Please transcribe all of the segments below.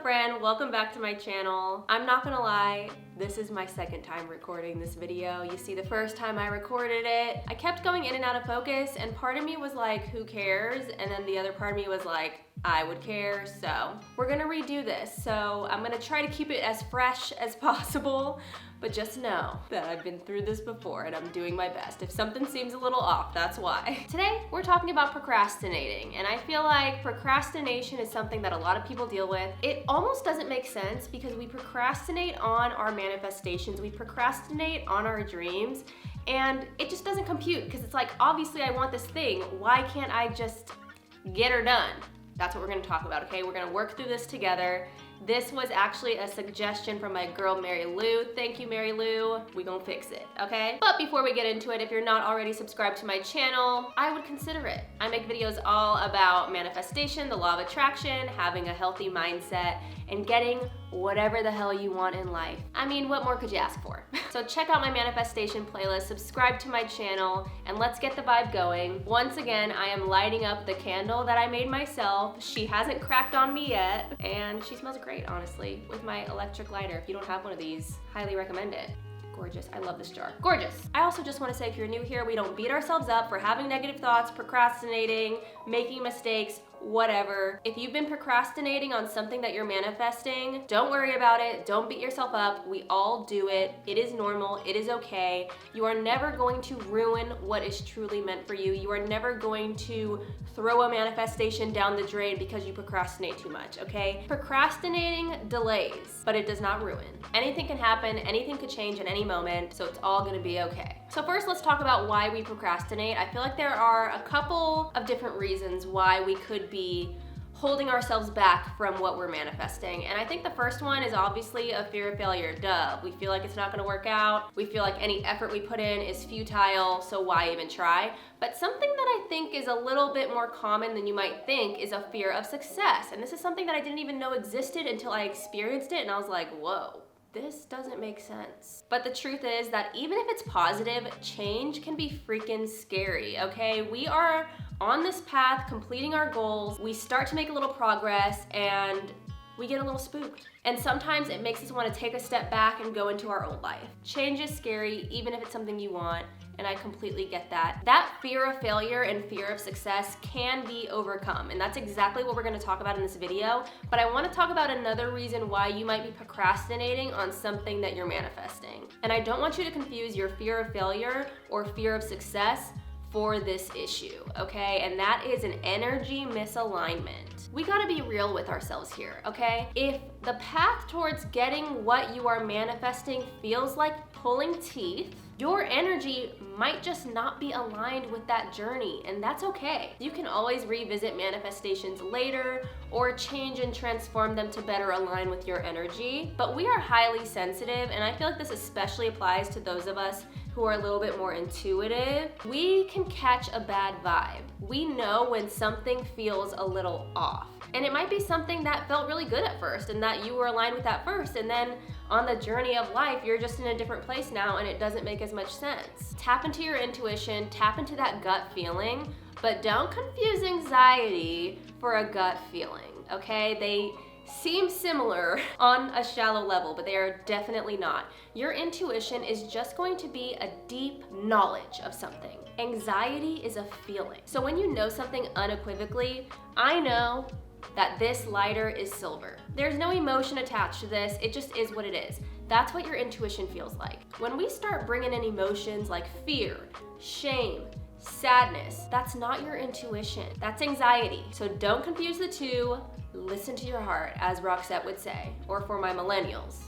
up, friend? Welcome back to my channel. I'm not gonna lie, this is my second time recording this video. You see, the first time I recorded it, I kept going in and out of focus, and part of me was like, who cares? And then the other part of me was like, I would care. So we're gonna redo this. So I'm gonna try to keep it as fresh as possible, but just know that I've been through this before and I'm doing my best. If something seems a little off, that's why. Today, we're talking about procrastinating, and I feel like procrastination is something that a lot of people deal with. It almost doesn't make sense because we procrastinate on our manifestations, we procrastinate on our dreams, and it just doesn't compute because it's like, obviously I want this thing, why can't I just get her done? That's what we're gonna talk about, okay? We're gonna work through this together. This was actually a suggestion from my girl, Mary Lou. Thank you, Mary Lou. We gonna fix it, okay? But before we get into it, if you're not already subscribed to my channel, I would consider it. I make videos all about manifestation, the law of attraction, having a healthy mindset, and getting whatever the hell you want in life. I mean, what more could you ask for? So check out my manifestation playlist, subscribe to my channel, and let's get the vibe going. Once again, I am lighting up the candle that I made myself. She hasn't cracked on me yet, and she smells great, honestly, with my electric lighter. If you don't have one of these, highly recommend it. Gorgeous, I love this jar, gorgeous. I also just wanna say, if you're new here, we don't beat ourselves up for having negative thoughts, procrastinating, making mistakes, whatever. If you've been procrastinating on something that you're manifesting, don't worry about it, don't beat yourself up. We all do it. It is normal, it is okay. You are never going to ruin what is truly meant for you. You are never going to throw a manifestation down the drain because you procrastinate too much, okay? Procrastinating delays, but it does not ruin. Anything can happen, anything could change at any moment, so it's all gonna be okay. So first, let's talk about why we procrastinate. I feel like there are a couple of different reasons why we could be holding ourselves back from what we're manifesting. And I think the first one is obviously a fear of failure. Duh, we feel like it's not gonna work out. We feel like any effort we put in is futile, so why even try? But something that I think is a little bit more common than you might think is a fear of success. And this is something that I didn't even know existed until I experienced it, and I was like, whoa. This doesn't make sense. But the truth is that even if it's positive, change can be freaking scary, okay? We are on this path, completing our goals. We start to make a little progress and we get a little spooked. And sometimes it makes us want to take a step back and go into our old life. Change is scary, even if it's something you want, and I completely get that. That fear of failure and fear of success can be overcome, and that's exactly what we're gonna talk about in this video. But I wanna talk about another reason why you might be procrastinating on something that you're manifesting. And I don't want you to confuse your fear of failure or fear of success for this issue, okay? And that is an energy misalignment. We gotta be real with ourselves here, okay? If the path towards getting what you are manifesting feels like pulling teeth, your energy might just not be aligned with that journey, and that's okay. You can always revisit manifestations later or change and transform them to better align with your energy. But we are highly sensitive, and I feel like this especially applies to those of us who are a little bit more intuitive. We can catch a bad vibe. We know when something feels a little off. And it might be something that felt really good at first and that you were aligned with that first, and then on the journey of life, you're just in a different place now and it doesn't make as much sense. Tap into your intuition, tap into that gut feeling, but don't confuse anxiety for a gut feeling, okay? They seem similar on a shallow level, but they are definitely not. Your intuition is just going to be a deep knowledge of something. Anxiety is a feeling. So when you know something unequivocally, I know that this lighter is silver. There's no emotion attached to this, it just is what it is. That's what your intuition feels like. When we start bringing in emotions like fear, shame, sadness, that's not your intuition, that's anxiety. So don't confuse the two, listen to your heart, as Roxette would say, or for my millennials,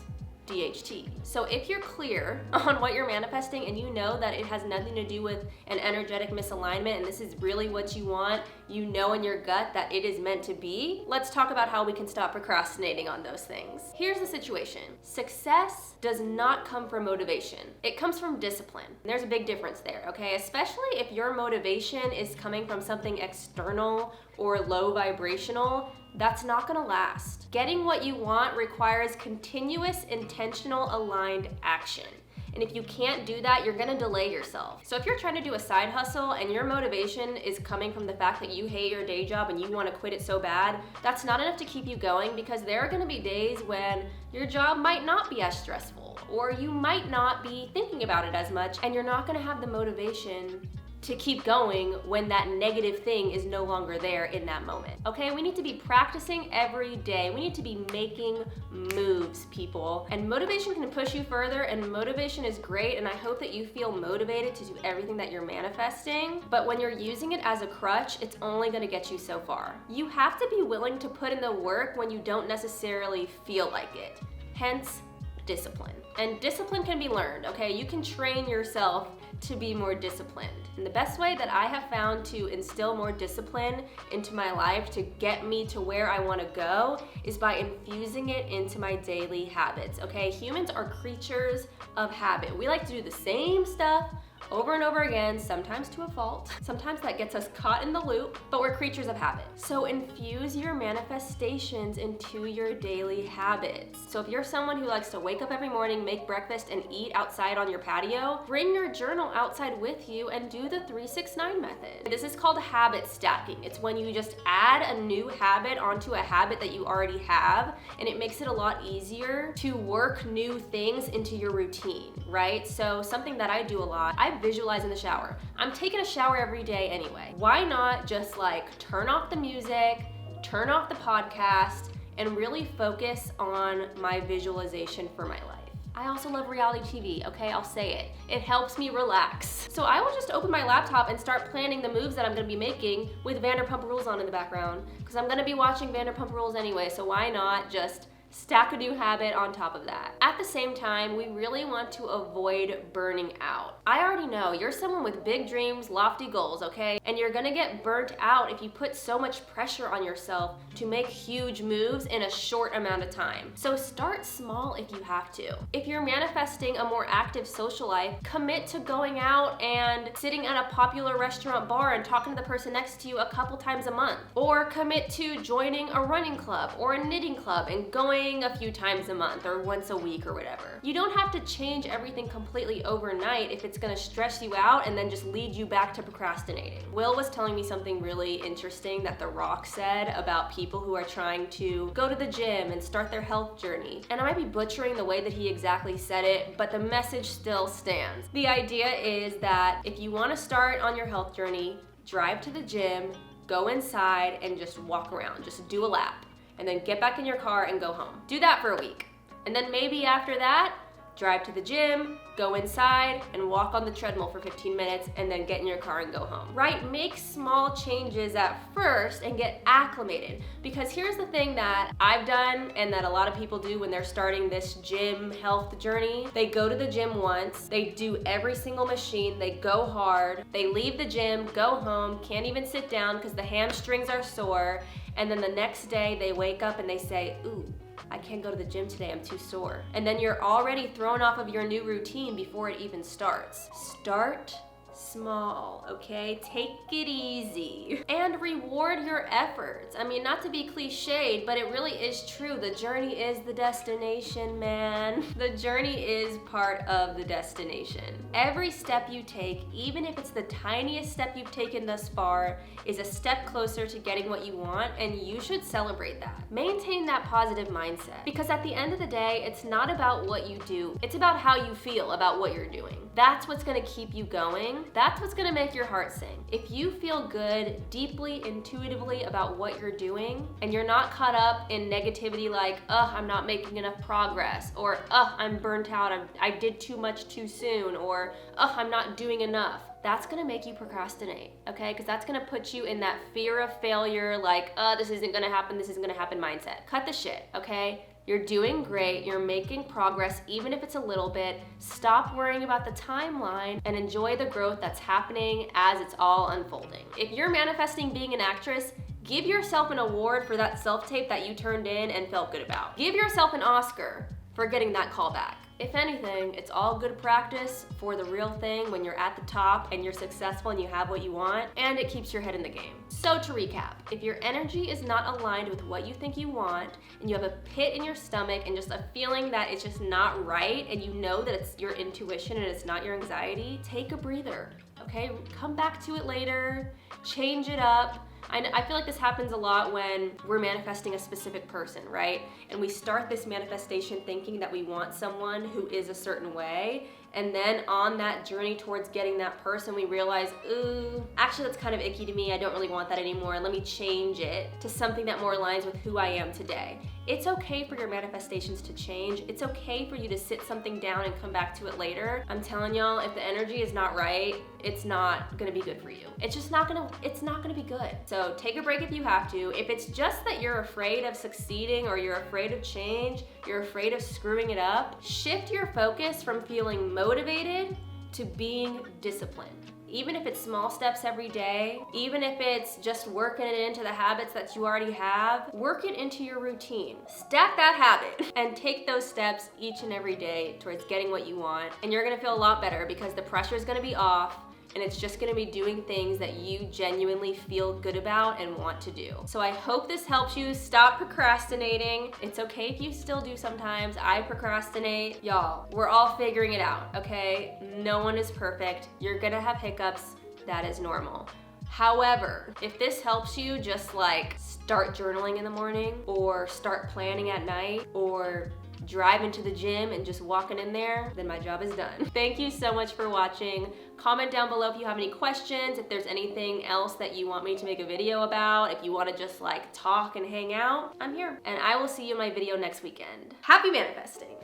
DHT. So if you're clear on what you're manifesting and you know that it has nothing to do with an energetic misalignment and this is really what you want, you know in your gut that it is meant to be, let's talk about how we can stop procrastinating on those things. Here's the situation. Success does not come from motivation. It comes from discipline. There's a big difference there, okay? Especially if your motivation is coming from something external or low vibrational, that's not gonna last. Getting what you want requires continuous, intentional, aligned action. And if you can't do that, you're gonna delay yourself. So if you're trying to do a side hustle and your motivation is coming from the fact that you hate your day job and you wanna quit it so bad, that's not enough to keep you going, because there are gonna be days when your job might not be as stressful, or you might not be thinking about it as much, and you're not gonna have the motivation to keep going when that negative thing is no longer there in that moment. Okay, we need to be practicing every day. We need to be making moves, people. And motivation can push you further, and motivation is great, and I hope that you feel motivated to do everything that you're manifesting. But when you're using it as a crutch, it's only gonna get you so far. You have to be willing to put in the work when you don't necessarily feel like it. Hence, discipline. And discipline can be learned, okay? You can train yourself to be more disciplined. And the best way that I have found to instill more discipline into my life to get me to where I want to go is by infusing it into my daily habits, okay? Humans are creatures of habit. We like to do the same stuff over and over again, sometimes to a fault. Sometimes that gets us caught in the loop, but we're creatures of habit. So infuse your manifestations into your daily habits. So if you're someone who likes to wake up every morning, make breakfast, and eat outside on your patio, bring your journal outside with you and do the 3-6-9 method. This is called habit stacking. It's when you just add a new habit onto a habit that you already have, and it makes it a lot easier to work new things into your routine, right? So something that I do a lot, I visualize in the shower. I'm taking a shower every day anyway. Why not just like turn off the music, turn off the podcast, and really focus on my visualization for my life? I also love reality TV, okay? I'll say it. It helps me relax. So I will just open my laptop and start planning the moves that I'm gonna be making with Vanderpump Rules on in the background, because I'm gonna be watching Vanderpump Rules anyway, so why not just stack a new habit on top of that. At the same time, we really want to avoid burning out. I already know you're someone with big dreams, lofty goals, okay? And you're gonna get burnt out if you put so much pressure on yourself to make huge moves in a short amount of time. So start small if you have to. If you're manifesting a more active social life, commit to going out and sitting at a popular restaurant bar and talking to the person next to you a couple times a month. Or commit to joining a running club or a knitting club and going a few times a month or once a week or whatever. You don't have to change everything completely overnight if it's gonna stress you out and then just lead you back to procrastinating. Will was telling me something really interesting that The Rock said about people who are trying to go to the gym and start their health journey. And I might be butchering the way that he exactly said it, but the message still stands. The idea is that if you wanna start on your health journey, drive to the gym, go inside, and just walk around, just do a lap. And then get back in your car and go home. Do that for a week. And then maybe after that, drive to the gym, go inside, and walk on the treadmill for 15 minutes, and then get in your car and go home. Right? Make small changes at first and get acclimated. Because here's the thing that I've done and that a lot of people do when they're starting this gym health journey. They go to the gym once, they do every single machine, they go hard, they leave the gym, go home, can't even sit down because the hamstrings are sore, and then the next day they wake up and they say, ooh, I can't go to the gym today, I'm too sore. And then you're already thrown off of your new routine before it even starts. Start small, okay? Take it easy. And reward your efforts. I mean, not to be cliched, but it really is true. The journey is the destination, man. The journey is part of the destination. Every step you take, even if it's the tiniest step you've taken thus far, is a step closer to getting what you want, and you should celebrate that. Maintain that positive mindset, because at the end of the day, it's not about what you do, it's about how you feel about what you're doing. That's what's gonna keep you going. That's what's gonna make your heart sing. If you feel good, deeply, intuitively about what you're doing, and you're not caught up in negativity like, I'm not making enough progress, or I'm burnt out, I did too much too soon, or I'm not doing enough, that's gonna make you procrastinate, okay? Because that's gonna put you in that fear of failure, like, this isn't gonna happen mindset. Cut the shit, okay? You're doing great, you're making progress, even if it's a little bit. Stop worrying about the timeline and enjoy the growth that's happening as it's all unfolding. If you're manifesting being an actress, give yourself an award for that self-tape that you turned in and felt good about. Give yourself an Oscar for getting that call back. If anything, it's all good practice for the real thing when you're at the top and you're successful and you have what you want, and it keeps your head in the game. So to recap, if your energy is not aligned with what you think you want, and you have a pit in your stomach and just a feeling that it's just not right, and you know that it's your intuition and it's not your anxiety, take a breather, okay? Come back to it later, change it up. I feel like this happens a lot when we're manifesting a specific person, right? And we start this manifestation thinking that we want someone who is a certain way, and then on that journey towards getting that person, we realize, ooh, actually that's kind of icky to me, I don't really want that anymore, let me change it to something that more aligns with who I am today. It's okay for your manifestations to change. It's okay for you to sit something down and come back to it later. I'm telling y'all, if the energy is not right, it's not gonna be good for you. It's not gonna be good. So take a break if you have to. If it's just that you're afraid of succeeding or you're afraid of change, you're afraid of screwing it up, shift your focus from feeling motivated to being disciplined. Even if it's small steps every day, even if it's just working it into the habits that you already have, work it into your routine. Stack that habit and take those steps each and every day towards getting what you want. And you're gonna feel a lot better because the pressure is gonna be off, and it's just gonna be doing things that you genuinely feel good about and want to do. So I hope this helps you stop procrastinating. It's okay if you still do sometimes. I procrastinate. Y'all, we're all figuring it out, okay? No one is perfect. You're gonna have hiccups. That is normal. However, if this helps you just like start journaling in the morning or start planning at night or driving to the gym and just walking in there, then my job is done. Thank you so much for watching. Comment down below if you have any questions, if there's anything else that you want me to make a video about, if you want to just like talk and hang out, I'm here. And I will see you in my video next weekend. Happy manifesting.